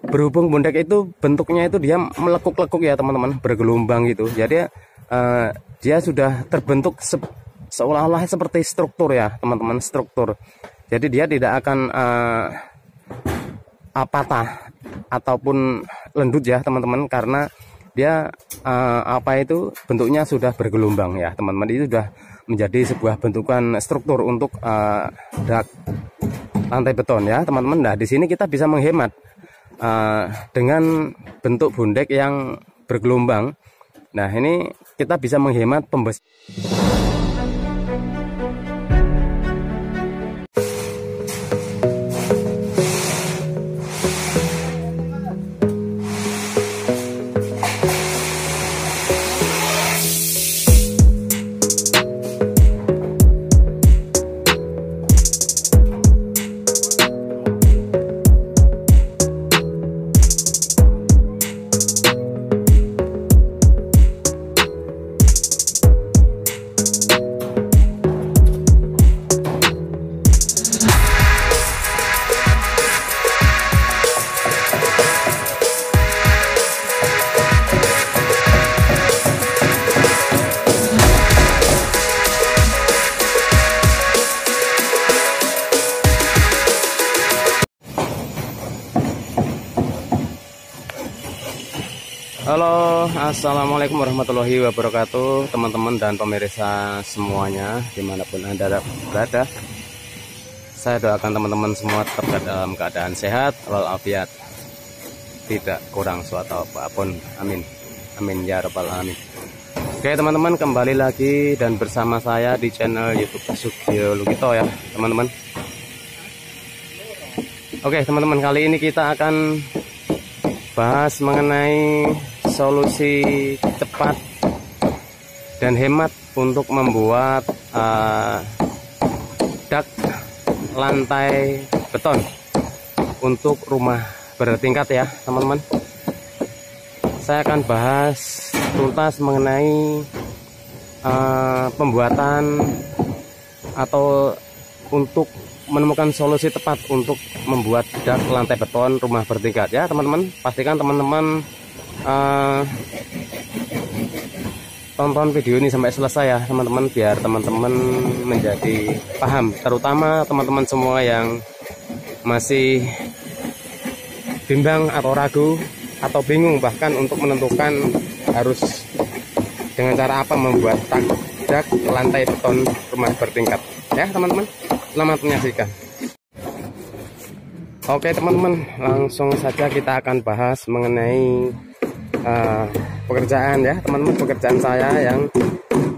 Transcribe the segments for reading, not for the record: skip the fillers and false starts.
berhubung bondek itu bentuknya itu dia melekuk-lekuk ya teman-teman, bergelombang gitu. Jadi dia sudah terbentuk seolah-olah seperti struktur ya teman-teman, struktur. Jadi dia tidak akan patah ataupun lendut ya teman-teman, karena dia bentuknya sudah bergelombang ya teman-teman. Itu sudah menjadi sebuah bentukan struktur untuk dak lantai beton ya teman-teman. Nah, di sini kita bisa menghemat dengan bentuk bondek yang bergelombang. Nah, ini kita bisa menghemat pembesian. Halo, assalamualaikum warahmatullahi wabarakatuh, teman-teman dan pemirsa semuanya dimanapun Anda berada. Saya doakan teman-teman semua tetap dalam keadaan sehat walafiat, tidak kurang suatu apapun. Amin, amin ya rabbal alamin. Oke teman-teman, kembali lagi dan bersama saya di channel YouTube Sugio Lukito ya teman-teman. Oke teman-teman, kali ini kita akan bahas mengenai solusi cepat dan hemat untuk membuat dak lantai beton untuk rumah bertingkat ya teman-teman. Saya akan bahas tuntas mengenai pembuatan atau untuk menemukan solusi tepat untuk membuat dak lantai beton rumah bertingkat ya teman-teman. Pastikan teman-teman tonton video ini sampai selesai ya teman-teman, biar teman-teman menjadi paham, terutama teman-teman semua yang masih bimbang atau ragu atau bingung bahkan untuk menentukan harus dengan cara apa membuat dak lantai beton rumah bertingkat ya teman-teman. Selamat menyaksikan. Oke teman-teman, langsung saja kita akan bahas mengenai pekerjaan ya teman-teman, pekerjaan saya yang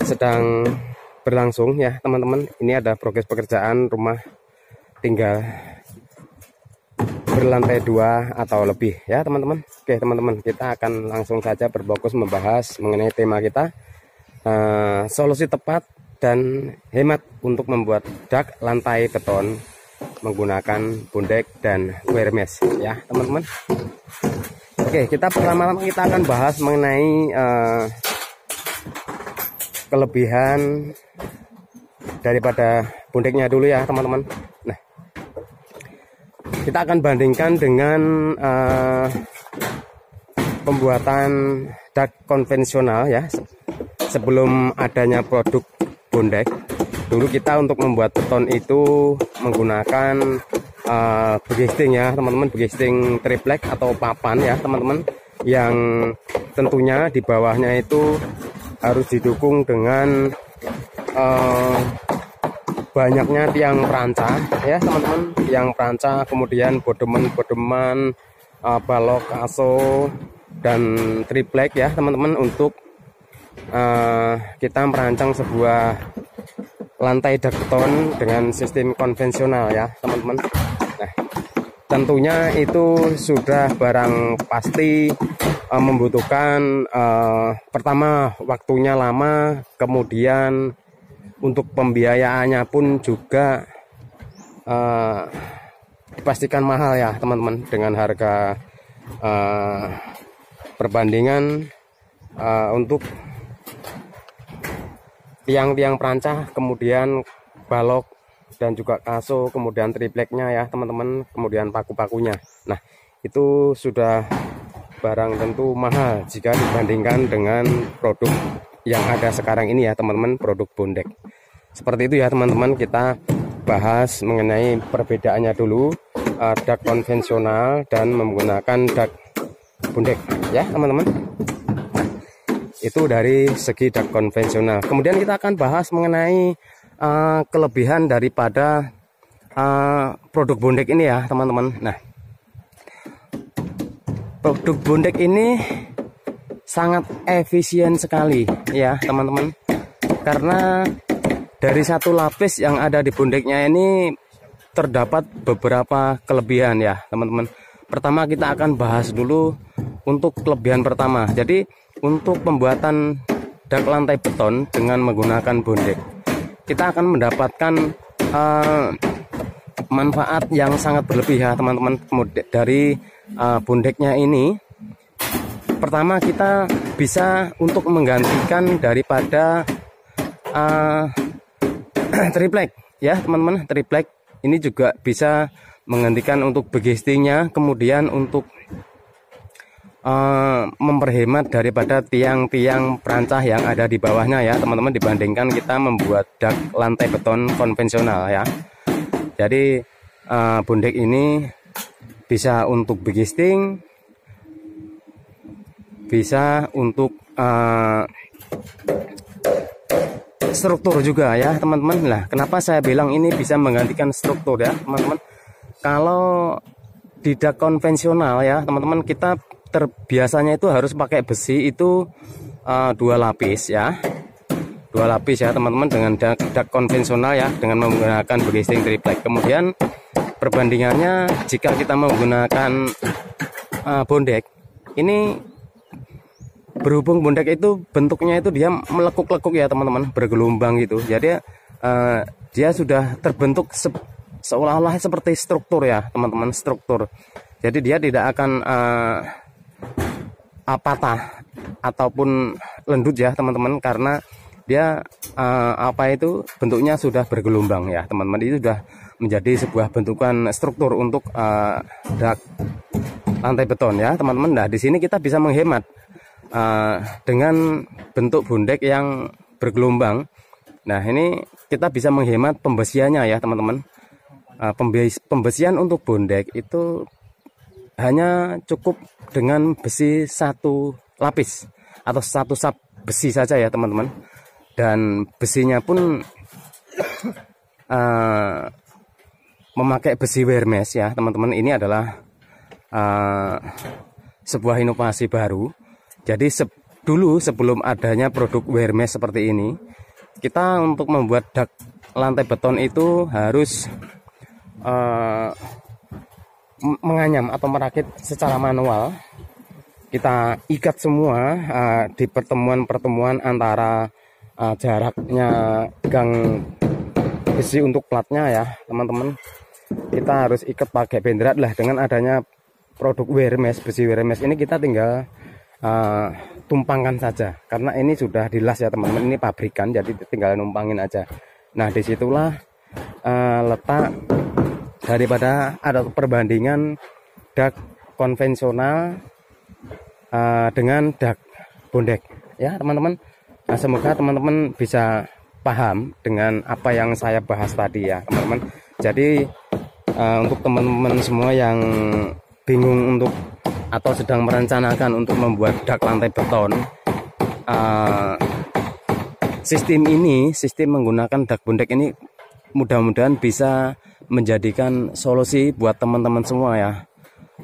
sedang berlangsung ya teman-teman. Ini ada progres pekerjaan rumah tinggal berlantai 2 atau lebih ya teman-teman. Oke teman-teman, kita akan langsung saja berfokus membahas mengenai tema kita, solusi tepat dan hemat untuk membuat dak lantai beton menggunakan bondek dan wire mesh ya teman-teman. Oke, pertama-tama kita akan bahas mengenai kelebihan daripada bondeknya dulu ya teman-teman. Nah, kita akan bandingkan dengan pembuatan dak konvensional ya. Sebelum adanya produk bondek, dulu kita untuk membuat beton itu menggunakan begisting ya teman-teman, begisting triplek atau papan ya teman-teman, yang tentunya di bawahnya itu harus didukung dengan banyaknya tiang perancah ya teman-teman, tiang perancah, kemudian bodeman-bodeman, balok, kaso, dan triplek ya teman-teman, untuk kita merancang sebuah lantai dak beton dengan sistem konvensional ya teman-teman. Nah, tentunya itu sudah barang pasti membutuhkan pertama waktunya lama, kemudian untuk pembiayaannya pun juga dipastikan mahal ya teman-teman, dengan harga perbandingan untuk tiang-tiang perancah, kemudian balok dan juga kaso, kemudian tripleknya ya teman-teman, kemudian paku-pakunya. Nah, itu sudah barang tentu mahal jika dibandingkan dengan produk yang ada sekarang ini ya teman-teman, produk bondek. Seperti itu ya teman-teman, kita bahas mengenai perbedaannya dulu, dak konvensional dan menggunakan dak bondek ya teman-teman. Itu dari segi dak konvensional. Kemudian kita akan bahas mengenai kelebihan daripada produk bondek ini ya teman-teman. Nah, produk bondek ini sangat efisien sekali ya teman-teman, karena dari satu lapis yang ada di bondeknya ini terdapat beberapa kelebihan ya teman-teman. Pertama kita akan bahas dulu untuk kelebihan pertama. Jadi untuk pembuatan dak lantai beton dengan menggunakan bondek, kita akan mendapatkan manfaat yang sangat berlebih ya teman-teman dari bondeknya ini. Pertama, kita bisa untuk menggantikan daripada triplek ya teman-teman. Triplek ini juga bisa menggantikan untuk begistingnya, kemudian untuk memperhemat daripada tiang-tiang perancah yang ada di bawahnya ya teman-teman, dibandingkan kita membuat dak lantai beton konvensional ya. Jadi bondek ini bisa untuk begisting, bisa untuk struktur juga ya teman-teman. Nah, kenapa saya bilang ini bisa menggantikan struktur ya teman-teman? Kalau di dak konvensional ya teman-teman, kita biasanya itu harus pakai besi itu 2 lapis ya, 2 lapis ya teman-teman, dengan dak konvensional ya, dengan menggunakan begisting triplek. Kemudian perbandingannya jika kita menggunakan bondek ini, berhubung bondek itu bentuknya itu dia melekuk-lekuk ya teman-teman, bergelombang gitu. Jadi dia sudah terbentuk seolah-olah seperti struktur ya teman-teman, struktur. Jadi dia tidak akan patah ataupun lendut ya teman-teman, karena dia bentuknya sudah bergelombang ya teman-teman. Itu sudah menjadi sebuah bentukan struktur untuk dak lantai beton ya teman-teman. Nah, di sini kita bisa menghemat dengan bentuk bondek yang bergelombang. Nah, ini kita bisa menghemat pembesiannya ya teman-teman. Pembesian untuk bondek itu hanya cukup dengan besi 1 lapis atau 1 sap besi saja ya teman-teman. Dan besinya pun memakai besi Wearmesh ya teman-teman. Ini adalah sebuah inovasi baru. Jadi dulu sebelum adanya produk Wearmesh seperti ini, kita untuk membuat dak lantai beton itu harus menganyam atau merakit secara manual. Kita ikat semua di pertemuan-pertemuan antara jaraknya gang besi untuk platnya ya teman-teman. Kita harus ikat pakai bendrat lah. Dengan adanya produk Wearmesh, besi Wearmesh ini, kita tinggal tumpangkan saja, karena ini sudah dilas ya teman-teman. Ini pabrikan, jadi tinggal numpangin aja. Nah, disitulah letak daripada ada perbandingan dak konvensional dengan dak bondek ya teman-teman. Nah, semoga teman-teman bisa paham dengan apa yang saya bahas tadi ya teman-teman. Jadi untuk teman-teman semua yang bingung untuk atau sedang merencanakan untuk membuat dak lantai beton, sistem menggunakan dak bondek ini mudah-mudahan bisa menjadikan solusi buat teman-teman semua ya.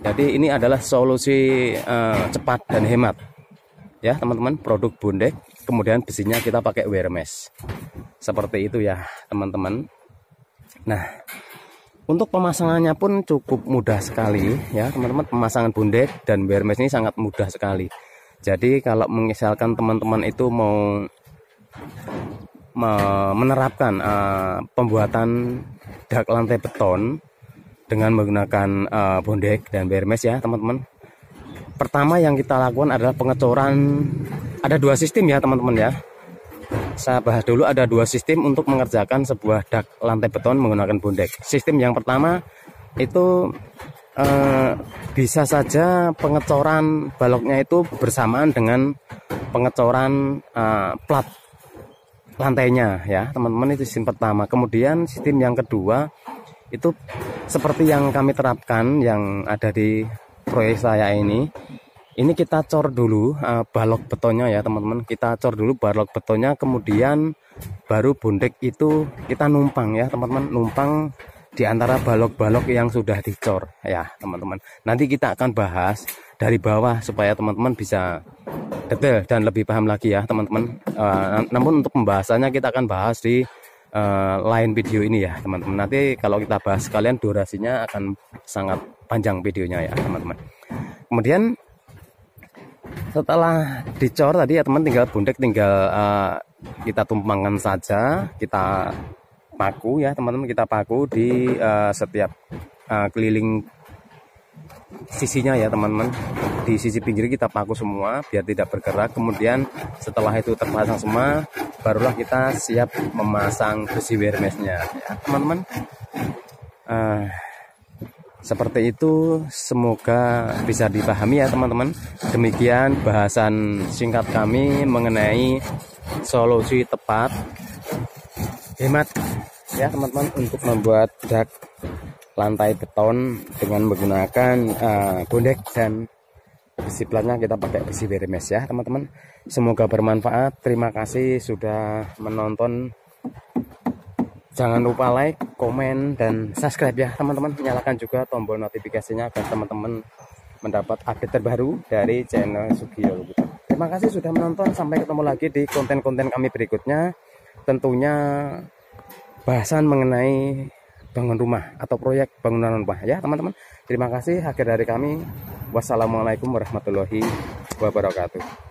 Jadi ini adalah solusi cepat dan hemat ya teman-teman, produk bondek, kemudian besinya kita pakai Wearmesh. Seperti itu ya teman-teman. Nah, untuk pemasangannya pun cukup mudah sekali ya teman-teman. Pemasangan bondek dan Wearmesh ini sangat mudah sekali. Jadi kalau misalkan teman-teman itu mau menerapkan pembuatan dak lantai beton dengan menggunakan bondek dan Wearmesh ya teman-teman, pertama yang kita lakukan adalah pengecoran. Ada 2 sistem ya teman-teman ya. Saya bahas dulu, ada 2 sistem untuk mengerjakan sebuah dak lantai beton menggunakan bondek. Sistem yang pertama itu bisa saja pengecoran baloknya itu bersamaan dengan pengecoran plat lantainya ya teman-teman. Itu sistem pertama. Kemudian sistem yang kedua itu seperti yang kami terapkan yang ada di proyek saya ini kita cor dulu balok betonnya ya teman-teman. Kita cor dulu balok betonnya, kemudian baru bondek itu kita numpang ya teman-teman, numpang di antara balok-balok yang sudah dicor ya teman-teman. Nanti kita akan bahas dari bawah supaya teman-teman bisa detail dan lebih paham lagi ya teman-teman. Namun untuk pembahasannya kita akan bahas di lain video ini ya teman-teman. Nanti kalau kita bahas sekalian durasinya akan sangat panjang videonya ya teman-teman. Kemudian setelah dicor tadi ya teman, tinggal bondek, tinggal kita tumpangkan saja, kita paku ya teman-teman, kita paku di setiap keliling sisinya ya teman-teman. Di sisi pinggir kita paku semua biar tidak bergerak. Kemudian setelah itu terpasang semua, barulah kita siap memasang besi wiremesnya ya teman-teman. Seperti itu, semoga bisa dipahami ya teman-teman. Demikian bahasan singkat kami mengenai solusi tepat hemat ya teman-teman untuk membuat dak lantai beton dengan menggunakan bondek dan besi platnya kita pakai besi wiremes ya teman-teman. Semoga bermanfaat. Terima kasih sudah menonton. Jangan lupa like, komen, dan subscribe ya teman-teman. Nyalakan juga tombol notifikasinya agar teman-teman mendapat update terbaru dari channel Sugio. Terima kasih sudah menonton. Sampai ketemu lagi di konten-konten kami berikutnya. Tentunya bahasan mengenai bangun rumah atau proyek bangunan rumah ya teman-teman. Terima kasih. Akhir dari kami, wassalamualaikum warahmatullahi wabarakatuh.